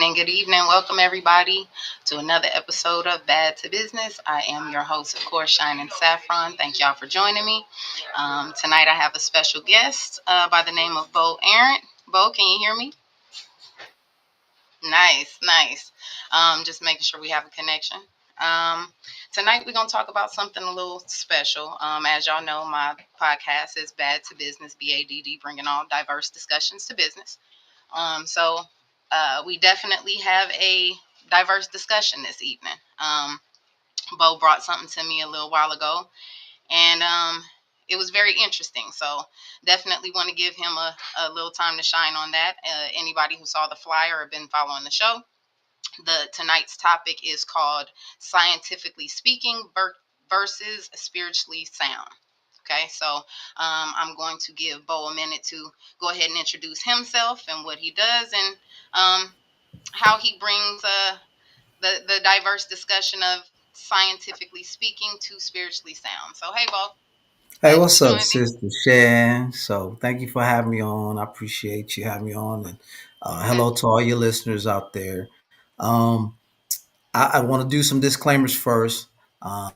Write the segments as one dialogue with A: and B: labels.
A: evening. Good evening. Welcome, everybody, to another episode of Bad to Business. I am your host, of course, SHYNEN SAFFRON. Thank y'all for joining me. Tonight, I have a special guest by the name of Bo Arendt. Bo, can you hear me? Nice, nice. Just making sure we have a connection. Um, Tonight, we're going to talk about something a little special. As y'all know, my podcast is Bad to Business, B.A.D.D, bringing all diverse discussions to business. We definitely have a diverse discussion this evening. Bo brought something to me a little while ago, and it was very interesting. So definitely want to give him a little time to shine on that. Anybody who saw the flyer or been following the show, tonight's topic is called Scientifically Speaking versus Spiritually Sound. Okay, so I'm going to give Bo a minute to go ahead and introduce himself and what he does, and how he brings the diverse discussion of scientifically speaking to spiritually sound. So, hey, Bo,
B: Hey,
A: glad you
B: what's
A: could
B: up,
A: join me.
B: Sister Shan? So, thank you for having me on. I appreciate you having me on, and hello to all your listeners out there. Um, I want to do some disclaimers first. I'm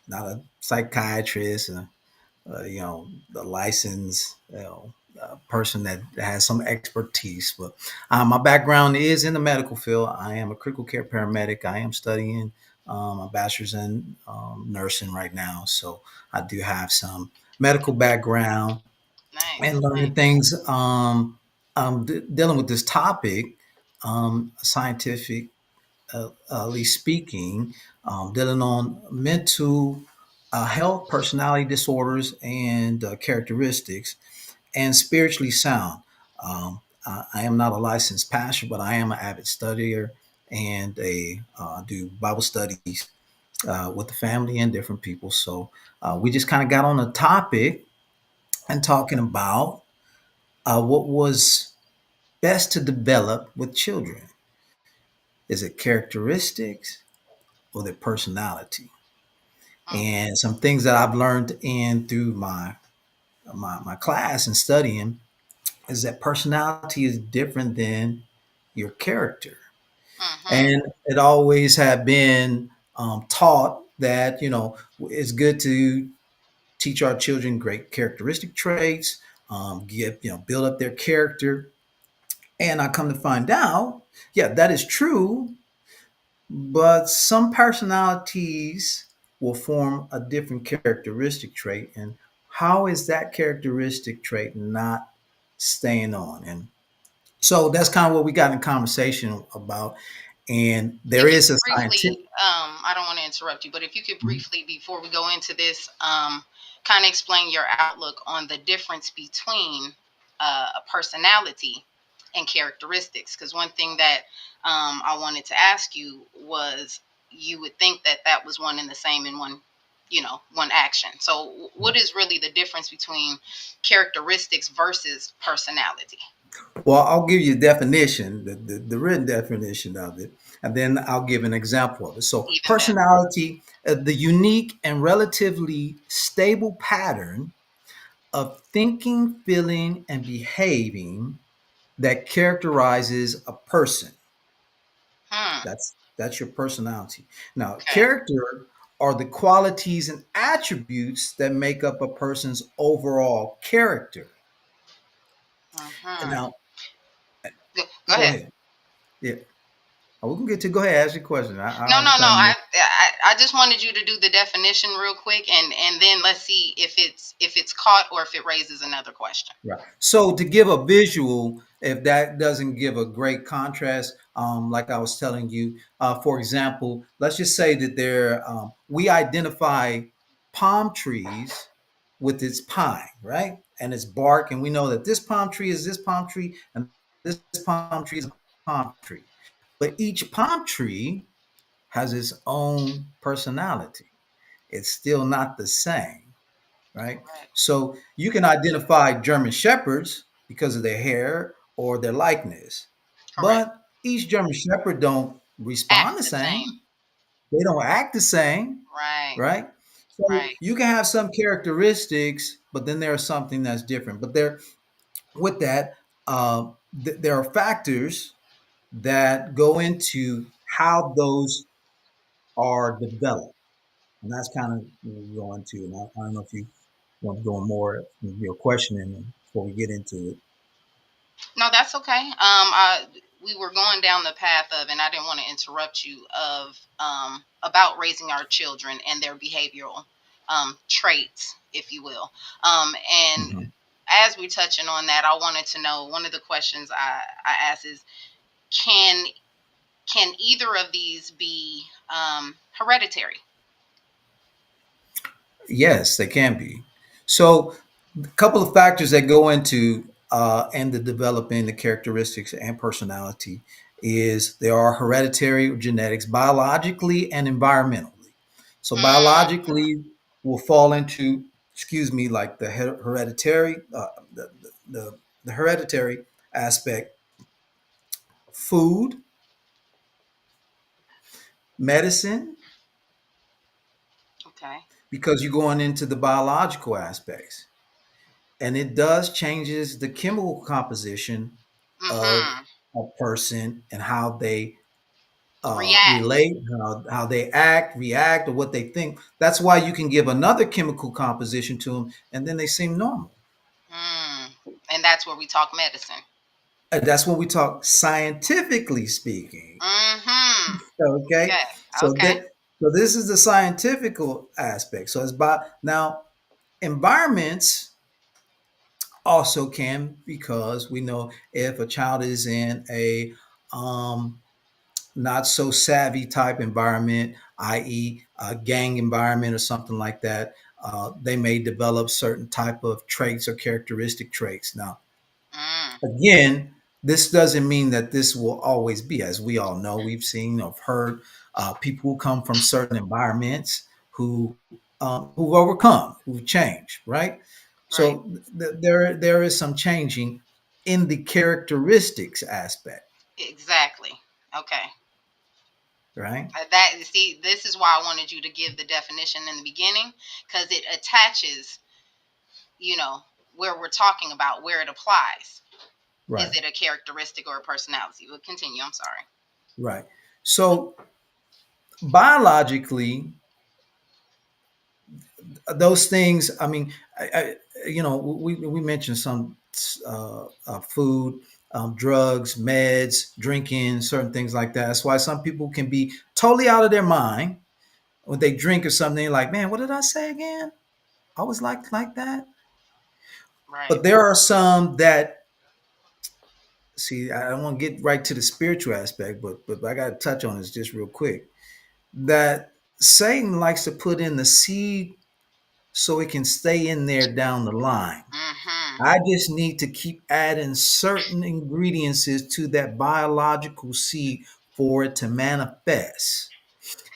B: not a psychiatrist, the licensed, person that has some expertise. But my background is in the medical field. I am a critical care paramedic. I am studying a bachelor's in nursing right now. So I do have some medical background and
A: Nice,
B: learning
A: nice.
B: things. Dealing with this topic, scientific speaking, dealing on mental health, personality disorders, and characteristics, and spiritually sound. I am not a licensed pastor, but I am an avid studier and do Bible studies with the family and different people. So we just kind of got on a topic and talking about what was best to develop with children. Is it characteristics or their personality?
A: Mm,
B: And some things that I've learned in through my class and studying is that personality is different than your character.
A: mm-hmm.
B: And it always had been taught that, it's good to teach our children great characteristic traits, build up their character. And I come to find out, yeah, that is true. But some personalities will form a different characteristic trait. And how is that characteristic trait not staying on? And so that's kind of what we got in conversation about. And there
A: If you
B: is
A: could
B: a
A: briefly,
B: scientific.
A: I don't want to interrupt you, but if you could briefly, before we go into this, kind of explain your outlook on the difference between a personality and characteristics. Because one thing that I wanted to ask you was, you would think that that was one and the same in one, one action. So, what is really the difference between characteristics versus personality?
B: Well, I'll give you a definition, the written definition of it, and then I'll give an example of it. So,
A: Even better.
B: personality, the unique and relatively stable pattern of thinking, feeling, and behaving that characterizes a person.
A: Hmm.
B: That's your personality. Now,
A: Okay.
B: character are the qualities and attributes that make up a person's overall character. And
A: Hmm.
B: now,
A: Go
B: go
A: ahead.
B: ahead. Yeah, we can get to go ahead. Ask your question.
A: No,
B: I
A: no, no.
B: understand you.
A: I just wanted you to do the definition real quick, and then let's see if it's caught or if it raises another question.
B: Right. So to give a visual, if that doesn't give a great contrast, like I was telling you, for example, let's just say that we identify palm trees with its pine, right, and its bark, and we know that this palm tree is this palm tree, and this palm tree is a palm tree. But each palm tree has its own personality. It's still not the same, right?
A: Correct.
B: So you can identify German shepherds because of their hair or their likeness,
A: Correct.
B: but each German shepherd don't respond
A: Act
B: the
A: the same.
B: same. They don't act the same,
A: Right.
B: right? So
A: Right.
B: you can have some characteristics, but then there's something that's different. But there, with that, there are factors that go into how those are developed. And that's kind of what we're going to. And I don't know if you want to go more with your questioning before we get into it.
A: No, that's okay. We were going down the path of, and I didn't want to interrupt you, of about raising our children and their behavioral traits, if you will. And
B: Mhm.
A: as we're touching on that, I wanted to know, one of the questions I asked is, can can either of these be hereditary?
B: Yes, they can be. So, a couple of factors that go into and the developing the characteristics and personality is there are hereditary genetics, biologically and environmentally. So,
A: Mm,
B: biologically will fall into, excuse me, like the hereditary, the hereditary aspect, food, medicine,
A: okay.
B: because you're going into the biological aspects. And it does changes the chemical composition of
A: Mm-hmm.
B: a person and how they
A: React.
B: relate, how they act, react, or what they think. That's why you can give another chemical composition to them, and then they seem normal.
A: Mm. And that's where we talk medicine.
B: And that's when we talk scientifically speaking.
A: Mm-hmm.
B: Okay,
A: Okay.
B: so
A: Okay.
B: that so this is the scientific aspect. So it's about now environments also can, because we know if a child is in a um, not so savvy type environment, i.e., a gang environment or something like that, they may develop certain type of traits or characteristic traits. Now,
A: Mm.
B: again, this doesn't mean that this will always be. As we all know, we've seen or heard people who come from certain environments who've overcome, who've changed, right?
A: Right.
B: So there is some changing in the characteristics aspect,
A: Exactly. Okay.
B: right?
A: That, see, this is why I wanted you to give the definition in the beginning, because it attaches, you know, where we're talking about, where it applies. Is
B: Right,
A: it a characteristic or a personality? We'll continue. I'm sorry.
B: right. So biologically, those things. I mean, we mentioned some food, drugs, meds, drinking, certain things like that. That's why some people can be totally out of their mind when they drink or something. They're like, man, what did I say again? I was like that.
A: Right.
B: But there are some that see. I don't want to get right to the spiritual aspect, but I got to touch on this just real quick. That Satan likes to put in the seed so it can stay in there down the line.
A: Mm-hmm.
B: I just need to keep adding certain ingredients to that biological seed for it to manifest.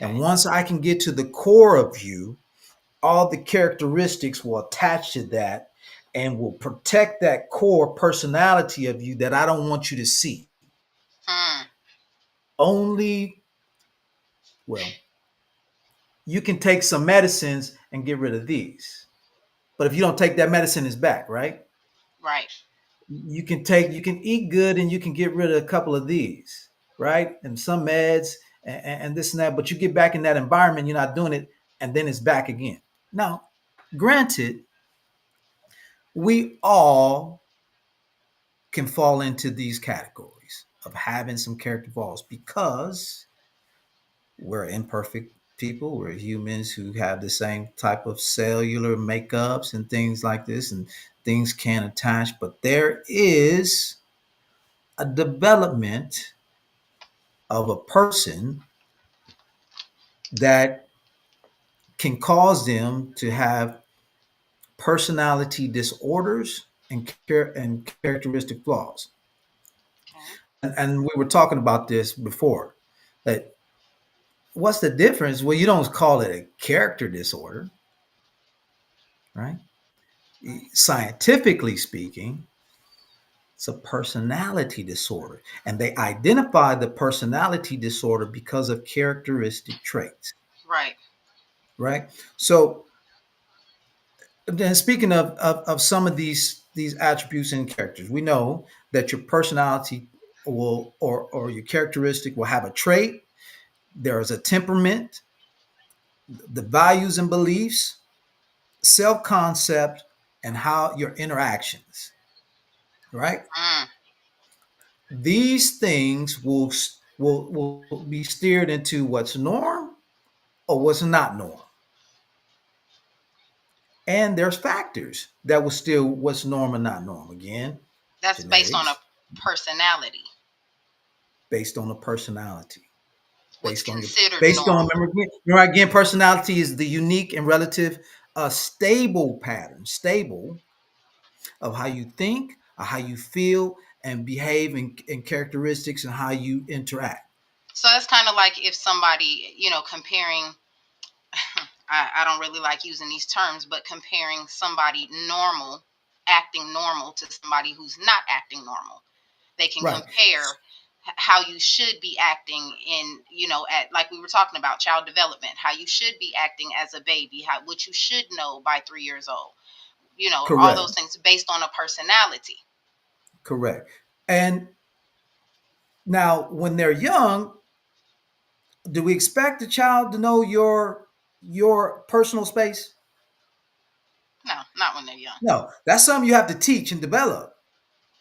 B: And
A: Okay.
B: once I can get to the core of you, all the characteristics will attach to that and will protect that core personality of you that I don't want you to see.
A: Hmm.
B: Only, well, you can take some medicines and get rid of these. But if you don't take that medicine, it's back, right?
A: Right.
B: You can eat good and you can get rid of a couple of these, right? And some meds and this and that, but you get back in that environment, you're not doing it, and then it's back again. Now, granted, we all can fall into these categories of having some character flaws because we're imperfect people. We're humans who have the same type of cellular makeups and things like this, and things can attach. But there is a development of a person that can cause them to have personality disorders and characteristic flaws.
A: Okay.
B: And we were talking about this before. That what's the difference? Well, you don't call it a character disorder, right?
A: Right.
B: Scientifically speaking, it's a personality disorder. And they identify the personality disorder because of characteristic traits,
A: Right.
B: right? So then speaking of some of these attributes and characters, we know that your personality or your characteristic will have a trait. There is a temperament, the values and beliefs, self concept, and how your interactions, right?
A: Mm.
B: These things will be steered into what's norm or what's not norm. And there's factors that will steer what's norm and not norm. Again,
A: That's based on a
B: genetics,
A: personality.
B: based on the personality,
A: What's
B: based on your
A: considered
B: based on
A: normal.
B: remember again, personality is the unique and relative stable pattern, stable of how you think, how you feel, and behave, and characteristics, and how you interact.
A: So that's kind of like if somebody, comparing, I don't really like using these terms, but comparing somebody normal, acting normal, to somebody who's not acting normal. They can
B: Right.
A: compare how you should be acting in, at, like we were talking about, child development, how you should be acting as a baby, how what you should know by 3 years old, all
B: Correct.
A: those things based on a personality.
B: Correct. And now, when they're young, do we expect the child to know your personal space?
A: No, not when they're young.
B: No, that's something you have to teach and develop,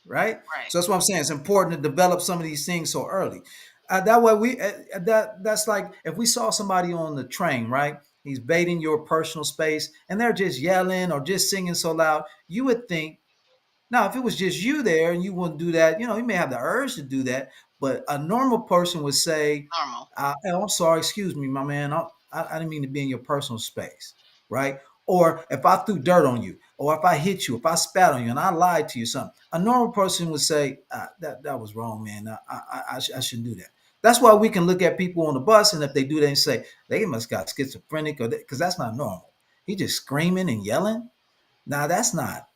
B: right?
A: Right.
B: So that's what I'm saying. It's important to develop some of these things so early. That way, that's like if we saw somebody on the train, right? He's baiting your personal space, and they're just yelling or just singing so loud. You would think, now, if it was just you there and you wouldn't do that, you may have the urge to do that. But a normal person would say,
A: Normal.
B: "Oh, I'm sorry, excuse me, my man. I didn't mean to be in your personal space," right? Or if I threw dirt on you, or if I hit you, if I spat on you, and I lied to you, something, a normal person would say, "That was wrong, man. I shouldn't do that." That's why we can look at people on the bus, and if they do that, and say they must got schizophrenic, or because that's not normal. He just screaming and yelling. Now that's not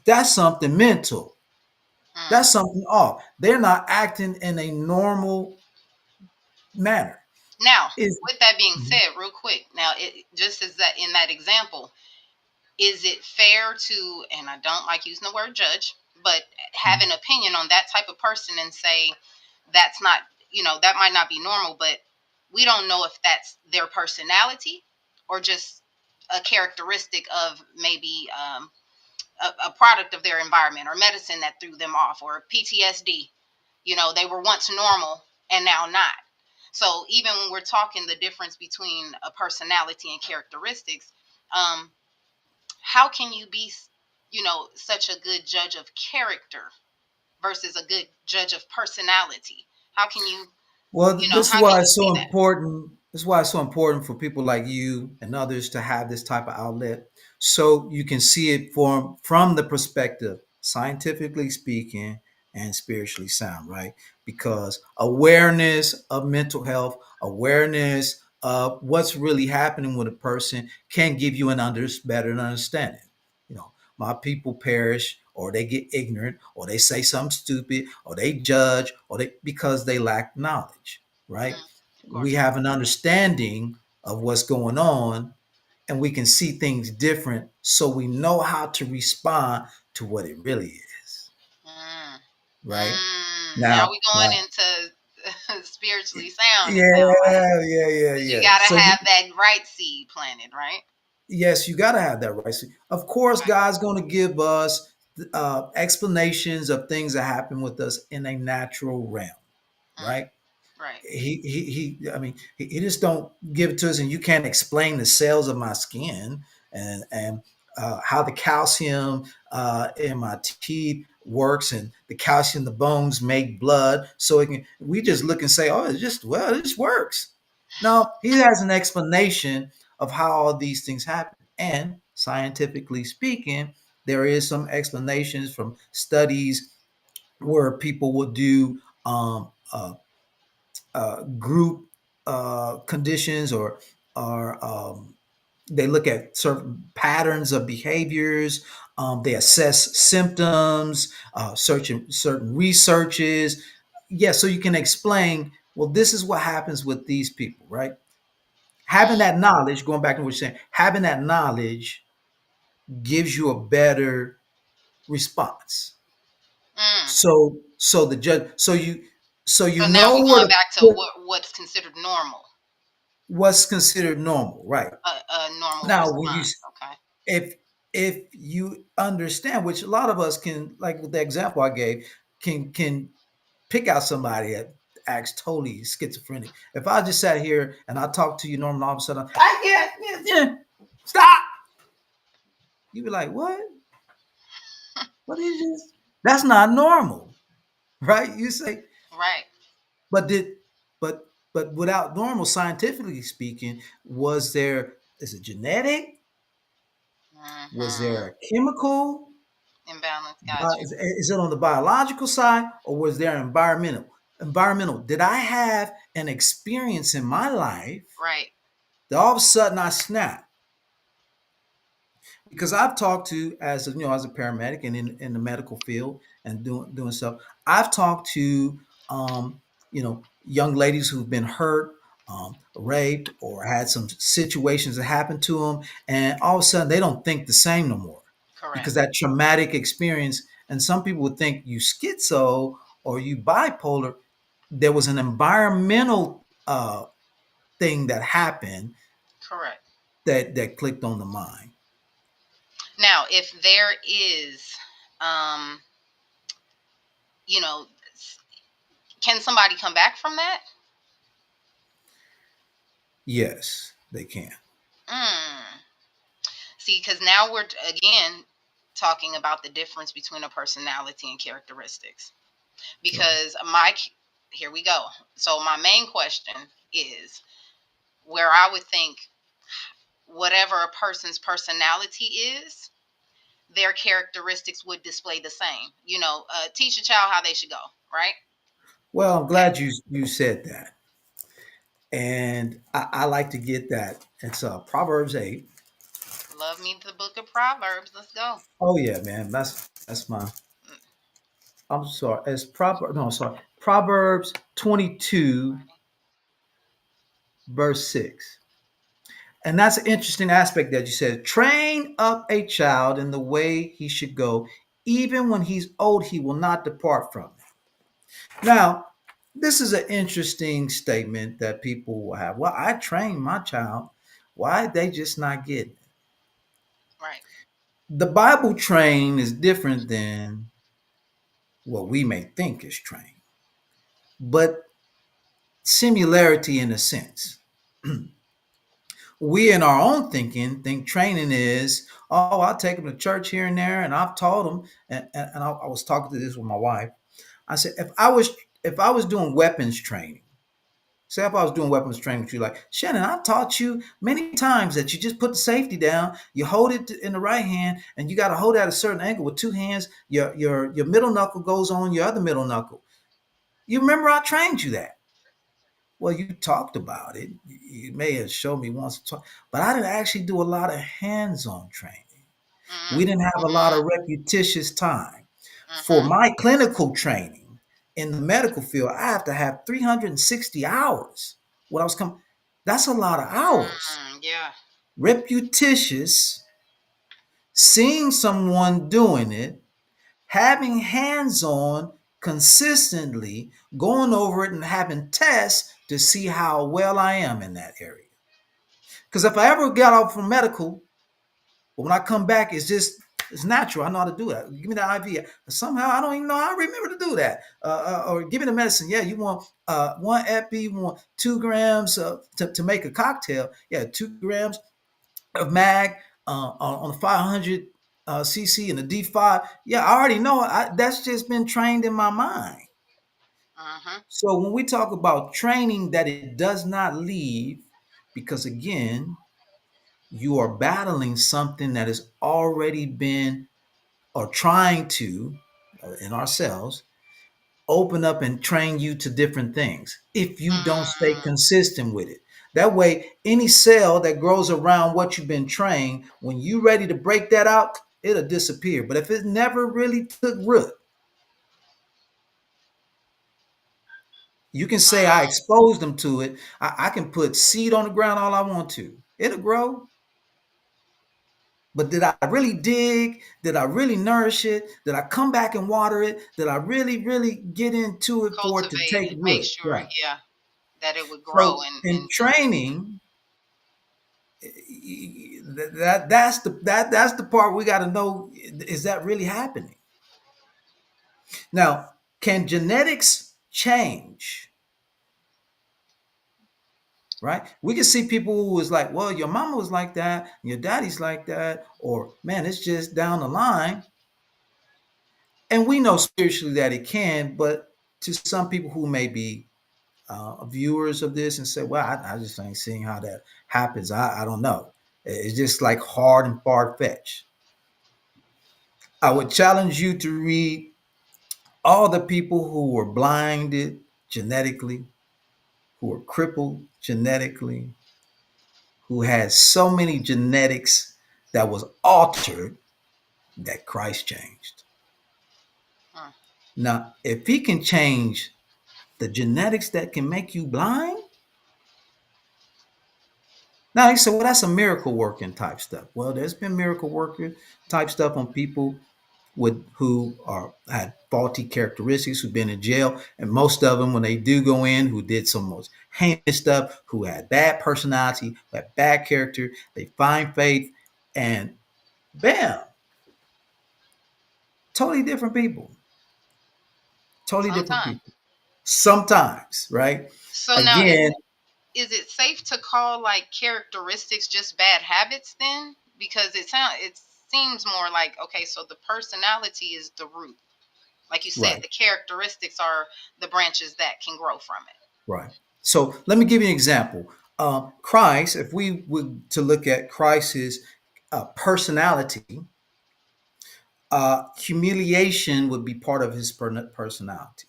B: that's something mental.
A: Mm.
B: That's something off. They're not acting in a normal manner.
A: Now,
B: Is
A: with that being said, real quick, now just as that in that example, is it fair to, and I don't like using the word judge, but have an opinion on that type of person and say that's not, that might not be normal, but we don't know if that's their personality or just a characteristic of maybe a product of their environment or medicine that threw them off, or PTSD. They were once normal and now not. So even when we're talking the difference between a personality and characteristics, um, how can you be, such a good judge of character versus a good judge of personality? How can you,
B: Well, this is
A: how can
B: why
A: you
B: it's
A: see
B: so
A: that?
B: important. This is why it's so important for people like you and others to have this type of outlet, so you can see it from the perspective, scientifically speaking, and spiritually sound, right? Because awareness of mental health, awareness of what's really happening with a person, can give you better understanding. My people perish, or they get ignorant, or they say something stupid, or they judge, or they because they lack knowledge, right?
A: Mm, of
B: We
A: course.
B: have an understanding of what's going on, and we can see things different, so we know how to respond to what it really is,
A: Mm,
B: right?
A: now
B: Now,
A: we're going into spiritually sound, it sounds like.
B: yeah, yeah, yeah,
A: Because you
B: yeah.
A: got to
B: So
A: have that right seed planted, right?
B: yes, you got to have that right. So, of course,
A: Right.
B: God's going to give us explanations of things that happen with us in a natural realm,
A: Mm,
B: right?
A: right.
B: I mean, he just don't give it to us, and you can't explain the cells of my skin, and how the calcium in my teeth works, and the calcium the bones make blood, so it can. We just look and say, oh, it just works. No, he has an explanation of how all these things happen, and scientifically speaking, there is some explanations from studies where people will do group conditions, or they look at certain patterns of behaviors. They assess symptoms, certain researches. Yeah, so you can explain. Well, this is what happens with these people, right? Having
A: Mm,
B: that knowledge, going back to what you're saying, having that knowledge gives you a better response.
A: mm,
B: So the judge, so you So you
A: So now
B: know
A: we're
B: where
A: going
B: to
A: back to
B: put
A: what's considered normal,
B: what's considered normal, right?
A: a normal
B: Now, when you
A: response. Okay.
B: if if you understand, which a lot of us can, like with the example I gave, can pick out somebody that acts totally schizophrenic. If I just sat here and I talked to you normal, all of a sudden, I can't, yeah, stop. You'd be like, what? What is this? That's not normal, right? You say,
A: Right.
B: but did, but without normal, scientifically speaking, was there? Is it genetic? Was there
A: Hmm.
B: a chemical?
A: Imbalance. Got you.
B: Is it on the biological side, or was there environmental? Environmental. Did I have an experience in my life
A: Right.
B: that all of a sudden I snap? Because I've talked to, as a, as a paramedic and in the medical field and doing stuff, I've talked to young ladies who've been hurt, raped, or had some situations that happened to them, and all of a sudden they don't think the same no more because
A: Correct.
B: that traumatic experience. And some people would think you schizo or you bipolar. There was an environmental thing that happened
A: Correct.
B: that clicked on the mind.
A: Now, if there is, um, you know, can somebody come back from that?
B: Yes, they can.
A: Mm. See, because now we're again talking about the difference between a personality and characteristics.
B: Right.
A: Because here we go. So my main question is where I would think whatever a person's personality is, their characteristics would display the same. Teach a child how they should go, right?
B: Well, I'm
A: Okay.
B: glad you said that, and I like to get that. It's Proverbs 8.
A: Love me the book of Proverbs. Let's go.
B: Oh yeah, man, that's my.
A: Mm,
B: I'm sorry. It's proper. No, sorry. Proverbs 22
A: alrighty.
B: verse 6. And that's an interesting aspect that you said. Train up a child in the way he should go. Even when he's old, he will not depart from it. Now, this is an interesting statement that people will have. Well, I trained my child. Why they just not getting it?
A: Right.
B: The Bible train is different than what we may think is train, but similarity in a sense. We in our own thinking think training is, oh, I'll take them to church here and there, and I've taught them. And I was talking to this with my wife. I said, if I was doing weapons training, say if I was doing weapons training with you, like Shannon, I taught you many times that you just put the safety down, you hold it in the right hand, and you got to hold it at a certain angle with two hands. Your middle knuckle goes on your other middle knuckle. You remember I trained you that. Well, you talked about it. You may have showed me once, but I didn't actually do a lot of hands-on training. We didn't have a lot of
A: Mm-hmm.
B: repetitious time. For
A: Mm-hmm.
B: my clinical training in the medical field, I have to have 360 hours. What I was coming, that's a lot of hours.
A: Yeah.
B: Repetitious, seeing someone doing it, having hands-on consistently, going over it and having tests to see how well I am in that area. Because if I ever got out from medical, but when I come back, it's natural. I know how to do that. Give me the IV. Somehow I don't even know how I remember to do that. Or give me the medicine. Yeah, you want one epi, you want 2 grams to make a cocktail. Yeah, 2 grams of mag on the 500 cc and the D5. Yeah, I already know. That's just been trained in my mind.
A: Mm-hmm.
B: So when we talk about training that it does not leave, because again, you are battling something that has already been or trying to in ourselves open up and train you to different things if you don't stay
A: Mm.
B: consistent with it. That way, any cell that grows around what you've been trained, when you're ready to break that out, it'll disappear. But if it never really took root, you can say I
A: Mm.
B: exposed them to it. I can put seed on the ground all I want to. It'll grow. But did I really dig? Did I really nourish it? Did I come back and water it? Did I really, really get into it for it to
A: Cultivate
B: take
A: and make
B: root?
A: sure,
B: Right.
A: yeah, that it would grow
B: So
A: and
B: in
A: and
B: training, that's the part we got to know, is that really happening? Now, can genetics change? Right? We can see people who was like, well, your mama was like that, your daddy's like that, or man, it's just down the line. And we know spiritually that it can, but to some people who may be viewers of this and say, well, I just ain't seeing how that happens. I don't know. It's just like hard and far fetched. I would challenge you to read all the people who were blinded genetically, who were crippled genetically, who had so many genetics that was altered that Christ changed.
A: mm,
B: Now, if he can change the genetics that can make you blind, now you say, well, that's a miracle working type stuff. Well, there's been miracle worker type stuff on people with who are had faulty characteristics, who've been in jail, and most of them, when they do go in, who did some most heinous stuff, who had bad personality, who had bad character, they find faith, and bam, totally different people, totally different
A: sometime.
B: people. Sometimes, right?
A: So now,
B: Again,
A: is it safe to call like characteristics just bad habits then? Because it seems more like, okay, so the personality is the root. Like you said,
B: right,
A: the characteristics are the branches that can grow from it.
B: right. So let me give you an example. Christ, if we were to look at Christ's personality, humiliation would be part of his personality.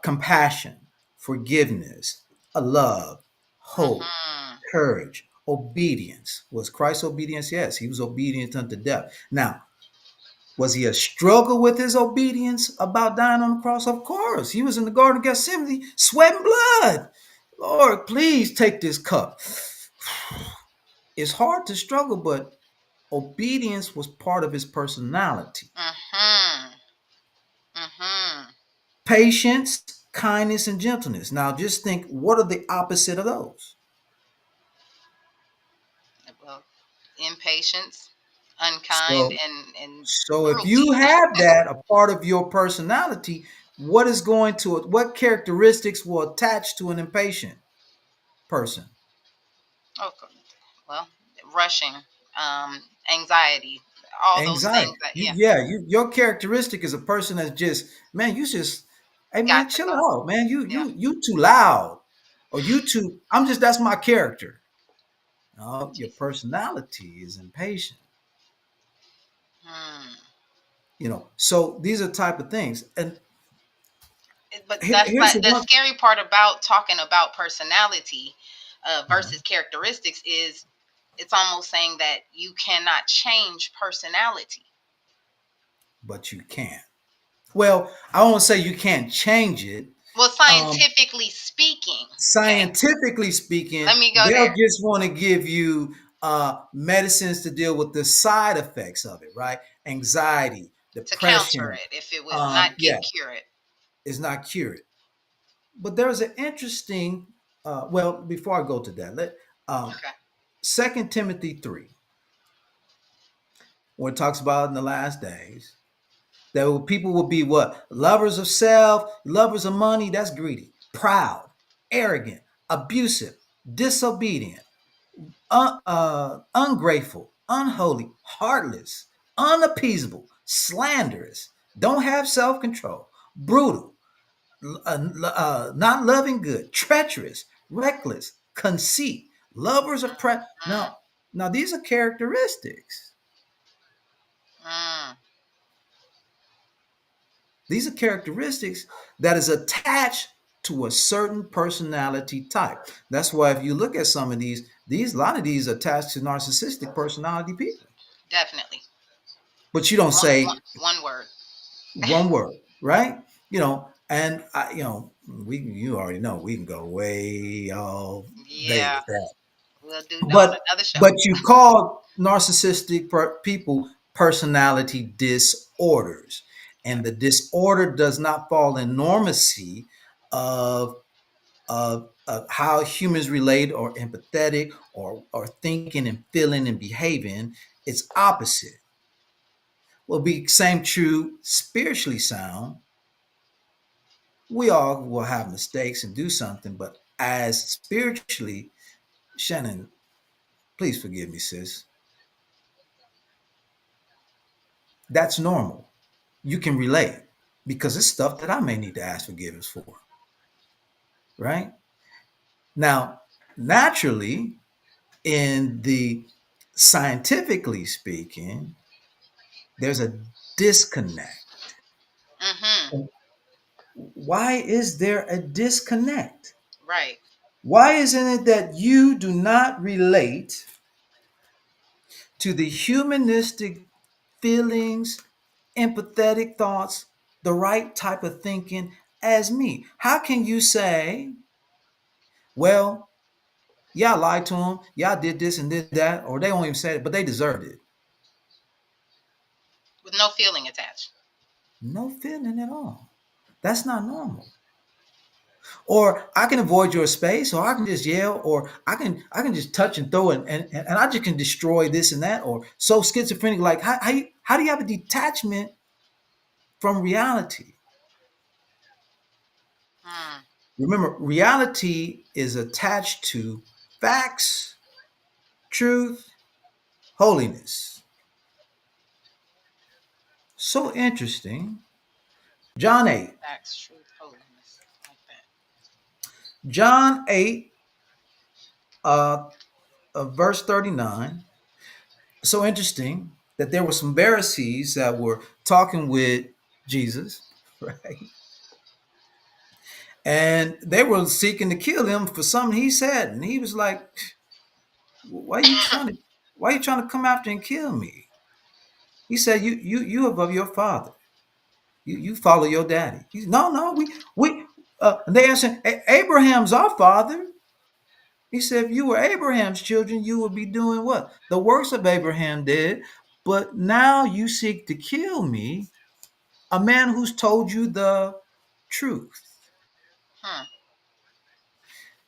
B: Compassion, forgiveness, a love, hope,
A: Mhm.
B: courage, obedience. Was Christ obedience? Yes, he was obedient unto death. Now, was he a struggle with his obedience about dying on the cross? Of course. He was in the Garden of Gethsemane, sweating blood. Lord, please take this cup. It's hard to struggle, but obedience was part of his personality.
A: Mhm. Mhm.
B: Patience, kindness, and gentleness. Now, just think, what are the opposite of those?
A: Well, impatience, unkind,
B: So,
A: and
B: so if you
A: cruelty.
B: have that a part of your personality, what characteristics will attach to an impatient person?
A: Okay. Well, rushing, anxiety, all those
B: Anxiety.
A: things that,
B: You,
A: yeah,
B: yeah, your characteristic is a person that's just, man, you just, hey man,
A: got to
B: chill
A: go.
B: out, man. You
A: Yeah.
B: you you too loud, or you too. I'm just that's my character. Your
A: Jesus.
B: personality is impatient.
A: Hmm.
B: So these are type of things, and
A: But that's
B: here's
A: like
B: the
A: the
B: one.
A: scary part about talking about personality
B: Mhm.
A: versus characteristics is it's almost saying that you cannot change personality.
B: But you can. Well, I won't say you can't change it.
A: Well,
B: Um,
A: scientifically speaking, okay,
B: Scientifically speaking,
A: let me go
B: they'll
A: there
B: just want to give you medicines to deal with the side effects of it, right? Anxiety,
A: to counter
B: depression.
A: it if it would not get
B: Yeah,
A: cured.
B: is not cured. But there's an interesting. Well, before I go to that, let
A: Okay.
B: 2 Timothy 3, where it talks about in the last days that people will be what? Lovers of self, lovers of money, that's greedy, proud, arrogant, abusive, disobedient, ungrateful, unholy, heartless, unappeasable, slanderous, don't have self control, brutal, not loving good, treacherous, reckless, conceit, lovers of pride.
A: Mm,
B: Now these are characteristics.
A: mm.
B: These are characteristics that is attached to a certain personality type. That's why if you look at some of these a lot of these are attached to narcissistic personality people.
A: Definitely.
B: But you don't say
A: One word.
B: one word, right? And you already know we can go way all day
A: Yeah.
B: with that.
A: We'll do on
B: But
A: another show.
B: but you call narcissistic people personality disorders, and the disorder does not fall in normacy of of how humans relate or empathetic or thinking and feeling and behaving. It's opposite. Will be same true spiritually sound. We all will have mistakes and do something, but as spiritually, Shannon, please forgive me, sis. That's normal. You can relate because it's stuff that I may need to ask forgiveness for, right? Now, naturally, in the scientifically speaking, there's a disconnect.
A: Mm-hmm.
B: Why is there a disconnect?
A: Right.
B: Why isn't it that you do not relate to the humanistic feelings, empathetic thoughts, the right type of thinking as me? How can you say, well, yeah, I lied to them, yeah, I did this and did that, or they won't even say it, but they deserved it?
A: With no feeling attached.
B: No feeling at all. That's not normal. Or I can avoid your space, or I can just yell, or I can just touch and throw it, and I just can destroy this and that, or so schizophrenic. Like how do you have a detachment from reality?
A: Hmm.
B: Remember, reality is attached to facts, truth, holiness. So interesting. John 8.
A: Facts, truth, holiness. Like that.
B: John 8, uh, verse 39. So interesting that there were some Pharisees that were talking with Jesus, right? And they were seeking to kill him for something he said. And he was like, why are you trying to come after and kill me? He said, you above your father. You follow your daddy. He's no, we and they answered, Abraham's our father. He said, if you were Abraham's children, you would be doing what? The works of Abraham did. But now you seek to kill me, a man who's told you the truth.
A: Hmm.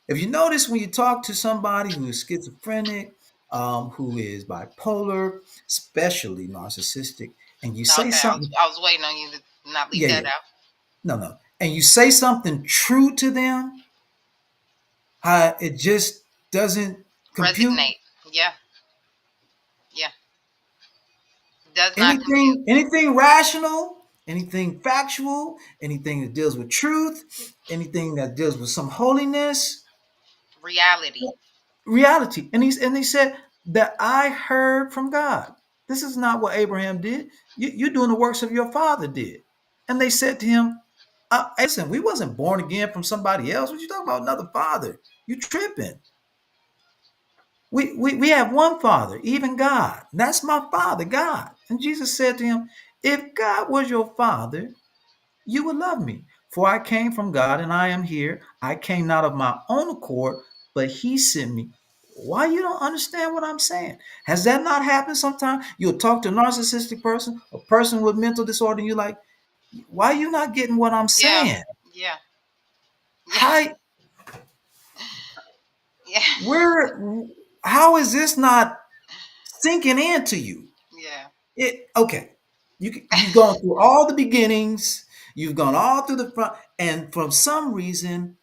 B: If you notice when you talk to somebody who is schizophrenic, who is bipolar, especially narcissistic, and you say
A: Okay,
B: something,
A: I was waiting on you to not leave
B: yeah,
A: that
B: yeah,
A: out.
B: no, and you say something true to them, it just doesn't compute.
A: Resignate. Yeah, yeah. Does not compute.
B: Anything rational, anything factual, anything that deals with truth, anything that deals with some holiness,
A: Reality.
B: reality. And he said that I heard from God. This is not what Abraham did. You're doing the works of your father did. And they said to him, hey, listen, we wasn't born again from somebody else. What you talking about? Another father? You tripping? We have one father, even God. That's my father, God. And Jesus said to him, if God was your father, you would love me. For I came from God and I am here. I came not of my own accord, but he sent me. Why you don't understand what I'm saying? Has that not happened sometime? You'll talk to a narcissistic person, a person with mental disorder, and you're like, why are you not getting what I'm
A: Yeah,
B: saying?
A: yeah, yeah,
B: How
A: yeah,
B: where how is this not sinking into you?
A: yeah.
B: Okay. You've gone through all the beginnings, you've gone all through the front, and for some reason,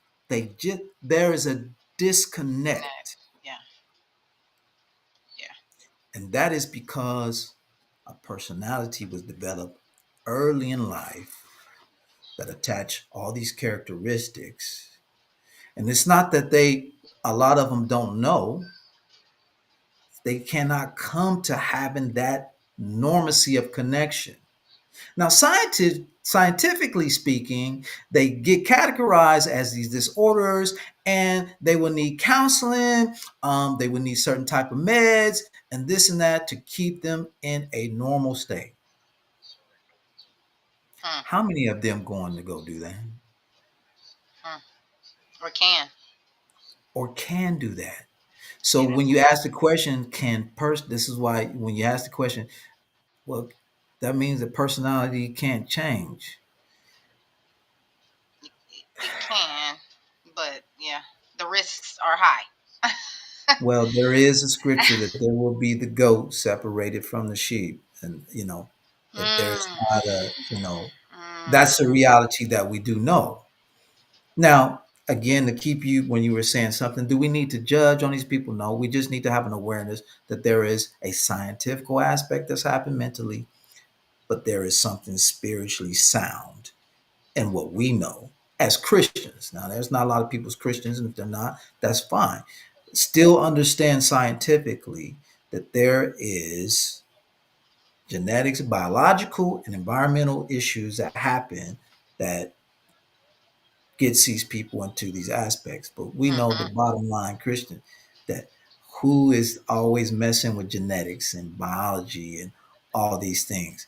B: there is a
A: Disconnect.
B: disconnect.
A: Yeah, yeah.
B: And that is because a personality was developed early in life that attach all these characteristics. And it's not that a lot of them don't know, they cannot come to having that normacy of connection. Now, scientifically speaking, they get categorized as these disorders, and they will need counseling. They will need certain type of meds and this and that to keep them in a normal state.
A: Hmm,
B: How many of them going to go do that,
A: hmm. Or can.
B: or can do that? So
A: Yeah,
B: when
A: that's
B: you ask the question, this is why when you ask the question, well, that means that personality can't change.
A: it can, but yeah, the risks are high.
B: Well, there is a scripture that there will be the goat separated from the sheep, and that there's
A: Mm,
B: not a that's a
A: mm,
B: reality that we do know. Now, again, to keep you when you were saying something, do we need to judge on these people? No, we just need to have an awareness that there is a scientific aspect that's happened mentally, but there is something spiritually sound in what we know as Christians. Now, there's not a lot of people as Christians, and if they're not, that's fine. Still understand scientifically that there is genetics, biological, and environmental issues that happen that gets these people into these aspects. But we know the
A: mm-mm.
B: bottom line, Christian, that who is always messing with genetics and biology and all these things.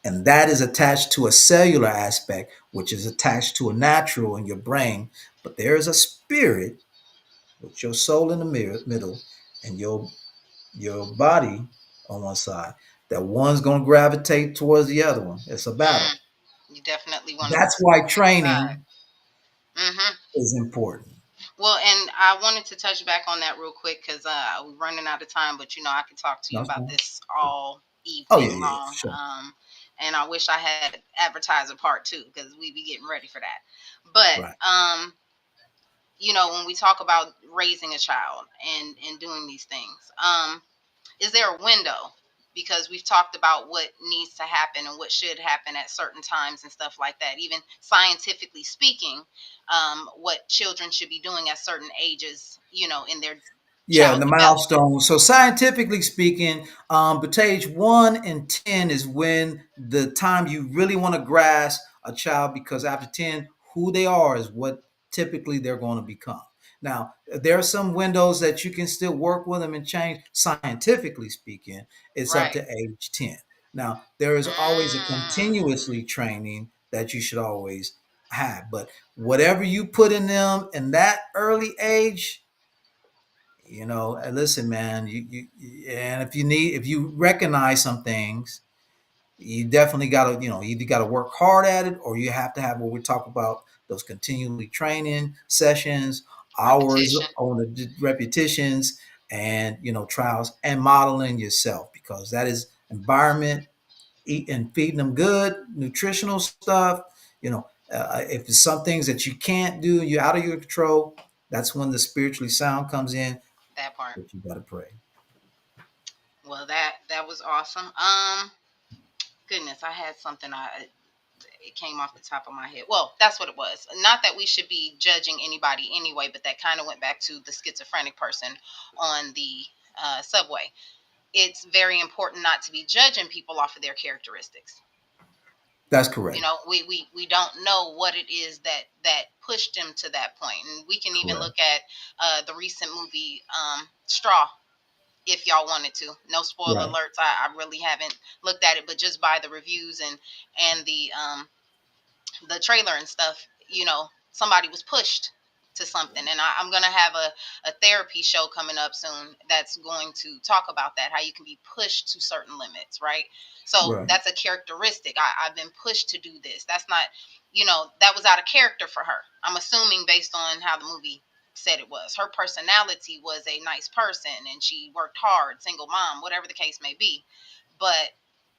B: And that is attached to a cellular aspect, which is attached to a natural in your brain. But there is a spirit with your soul in the middle and your body on one side. That one's going to gravitate towards the other one. It's a battle.
A: Mm. You definitely want to
B: That's why
A: pick a side.
B: training
A: Hmm.
B: is important.
A: Well, and I wanted to touch back on that real quick because we're running out of time. But I could talk to you
B: That's
A: about
B: fine.
A: this all
B: Oh
A: evening
B: yeah, yeah, yeah,
A: long.
B: sure.
A: And I wish I had advertiser part two because we be getting ready for that. But
B: Right.
A: when we talk about raising a child and doing these things, is there a window? Because we've talked about what needs to happen and what should happen at certain times and stuff like that. Even scientifically speaking, what children should be doing at certain ages, in their
B: Yeah,
A: child
B: the
A: development.
B: milestone. So scientifically speaking, between age 1 and 10 is when the time you really want to grasp a child, because after 10, who they are is what typically they're going to become. Now, there are some windows that you can still work with them and change. Scientifically speaking, it's up
A: Right.
B: to age 10. Now, there is always a
A: Mm,
B: continuously training that you should always have. But whatever you put in them in that early age, listen, man, and if you recognize some things, you definitely got to, you either got to work hard at it, or you have to have what we talk about, those continually training sessions, hours
A: repetition.
B: on the repetitions, and trials and modeling yourself, because that is environment, eat and feeding them good nutritional stuff. If it's some things that you can't do, you're out of your control, that's when the spiritually sound comes in,
A: That part.
B: but you got to pray.
A: Well, that was awesome. Goodness, I had something. It came off the top of my head. Well, that's what it was. Not that we should be judging anybody anyway, but that kind of went back to the schizophrenic person on the subway. It's very important not to be judging people off of their characteristics.
B: That's correct.
A: We don't know what it is that pushed him to that point, and we can even
B: Correct.
A: look at the recent movie Straw, if y'all wanted to. No spoiler
B: Right.
A: alerts. I really haven't looked at it, but just by the reviews and the trailer and stuff, somebody was pushed to something. And I'm going to have a therapy show coming up soon that's going to talk about that, how you can be pushed to certain limits, right? So
B: Right.
A: that's a characteristic. I've been pushed to do this. That's not, that was out of character for her. I'm assuming based on how the movie said it was. Her personality was a nice person and she worked hard, single mom, whatever the case may be. But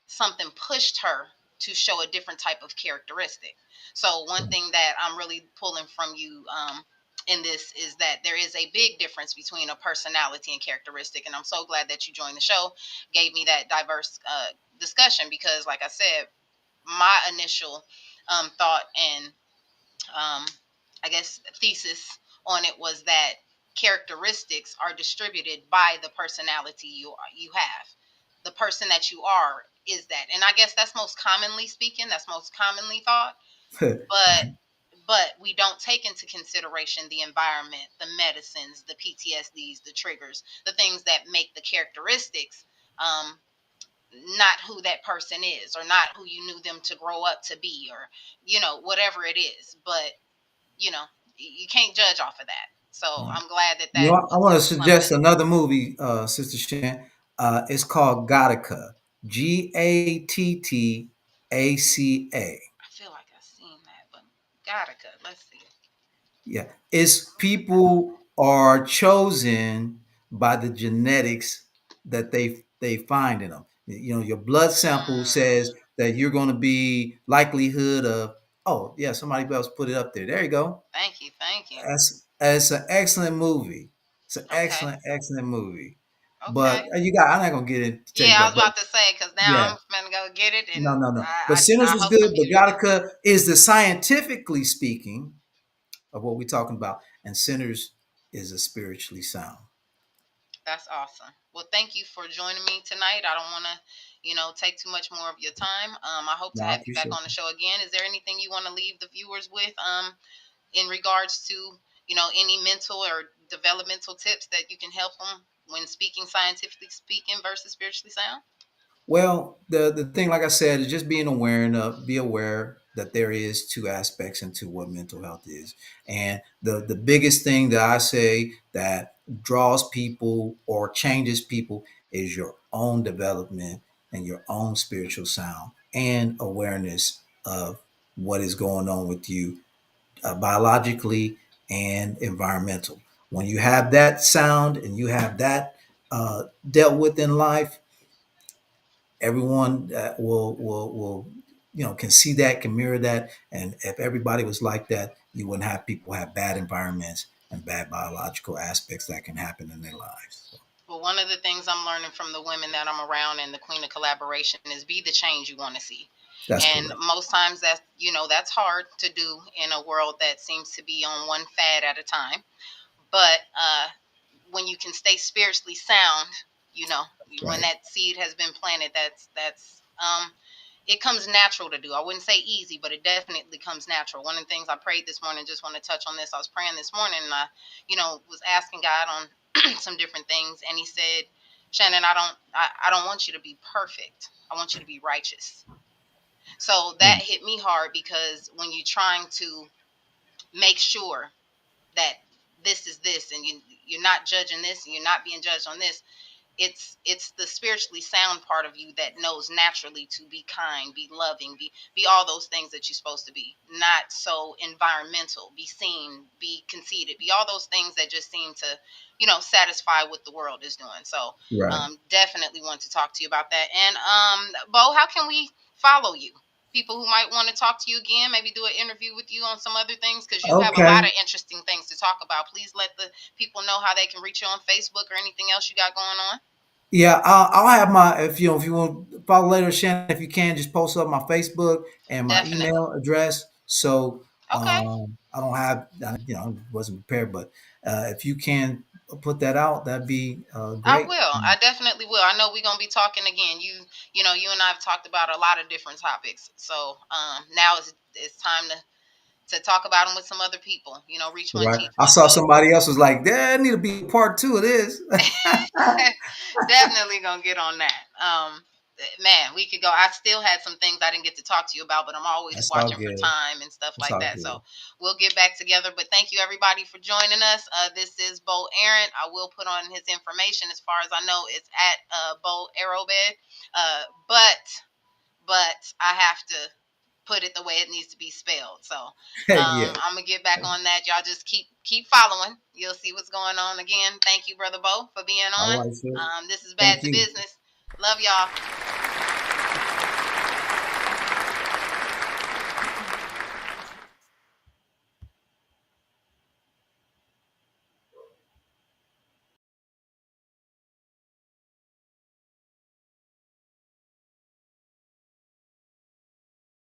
A: something pushed her to show a different type of characteristic. So one
B: Right.
A: thing that I'm really pulling from you in this is that there is a big difference between a personality and characteristic. And I'm so glad that you joined the show, gave me that diverse discussion, because, like I said, my initial thought and um, I guess thesis on it was that characteristics are distributed by the personality you have. The person that you are is that, and I guess that's most commonly speaking. That's most commonly thought, but we don't take into consideration the environment, the medicines, the PTSDs, the triggers, the things that make the characteristics um, not who that person is, or not who you knew them to grow up to be, or whatever it is. But you know, you can't judge off of that. So
B: Yeah.
A: I'm glad that
B: You
A: that
B: know, I
A: was
B: want to suggest
A: implemented.
B: another movie, Sister Shan. It's called Gattaca. Gattaca.
A: I feel like I've seen that, but Gattaca. Let's see.
B: Yeah, it's people are chosen by the genetics that they find in them. You know, your blood sample says
A: Mm,
B: that you're going to be likelihood of. Oh, yeah, somebody else put it up there. There you go.
A: thank you, thank you.
B: That's an excellent movie. It's an
A: Okay,
B: excellent movie. But
A: okay.
B: you got. I'm not gonna get into take
A: Yeah,
B: you
A: I
B: up,
A: was
B: but
A: about to say because now
B: yeah,
A: I'm gonna go get it, and
B: no. But
A: I
B: Sinners was
A: hope
B: good.
A: some
B: But
A: people do too.
B: Gattaca is the scientifically speaking of what we're talking about, and Sinners is a spiritually sound.
A: That's awesome. Well, thank you for joining me tonight. I don't want to, take too much more of your time. I hope to
B: No, I
A: have you back
B: appreciate
A: on the
B: you.
A: show again. Is there anything you want to leave the viewers with, in regards to, any mental or developmental tips that you can help them when speaking scientifically speaking versus spiritually sound?
B: Well, the thing, like I said, is just being aware and be aware that there is two aspects into what mental health is, and the biggest thing that I say that draws people or changes people is your own development and your own spiritual sound and awareness of what is going on with you biologically and environmental. When you have that sound and you have that dealt with in life, everyone will can see that, can mirror that, and if everybody was like that, you wouldn't have people have bad environments and bad biological aspects that can happen in their lives. So
A: Well, one of the things I'm learning from the women that I'm around and the queen of collaboration is be the change you want to see.
B: that's
A: And
B: correct.
A: most times that's hard to do in a world that seems to be on one fad at a time. But when you can stay spiritually sound, you know, when
B: Right.
A: that seed has been planted, that's it comes natural to do. I wouldn't say easy, but it definitely comes natural. One of the things I prayed this morning, just want to touch on this. I was praying this morning, and I, was asking God on some different things, and He said, "Shannon, I don't want you to be perfect. I want you to be righteous." So
B: Yeah.
A: that hit me hard because when you're trying to make sure that this is this, and you're not judging this, and you're not being judged on this, it's the spiritually sound part of you that knows naturally to be kind, be loving, be all those things that you're supposed to be, not so environmental, be seen, be conceited, be all those things that just seem to satisfy what the world is doing. So
B: Right.
A: definitely want to talk to you about that. And Bo, how can we follow you? People who might want to talk to you again, maybe do an interview with you on some other things, because you have a lot
B: Okay.
A: of interesting things to talk about. Please let the people know how they can reach you on Facebook or anything else you got going on.
B: Yeah, I'll have my if you want to follow later, Shannon. If you can, just post up my Facebook and my
A: Definitely.
B: email address. So
A: Okay.
B: I don't have wasn't prepared, but if you can put that out, that'd be
A: I
B: great.
A: will. I definitely will. I know we're gonna be talking again. You and I have talked about a lot of different topics. So now it's time to talk about them with some other people. Reach one,
B: Right.
A: teach
B: I
A: one.
B: saw
A: So
B: somebody else was like, there need to be part two of this.
A: definitely gonna get on that. Man, we could go. I still had some things I didn't get to talk to you about, but I'm always
B: That's all
A: watching for
B: good.
A: time and stuff
B: That's
A: like
B: all
A: that. So
B: good.
A: we'll get back together. But thank you everybody for joining us. This is Bo Aaron. I will put on his information. As far as I know, it's at Bo Arrowbed. But I have to put it the way it needs to be spelled. So
B: Yeah.
A: I'm gonna get back on that. Y'all just keep following. You'll see what's going on. Again, thank you, brother Bo, for being
B: All
A: on.
B: right, sir.
A: This is
B: Thank
A: Bad to
B: you.
A: Business. Love y'all.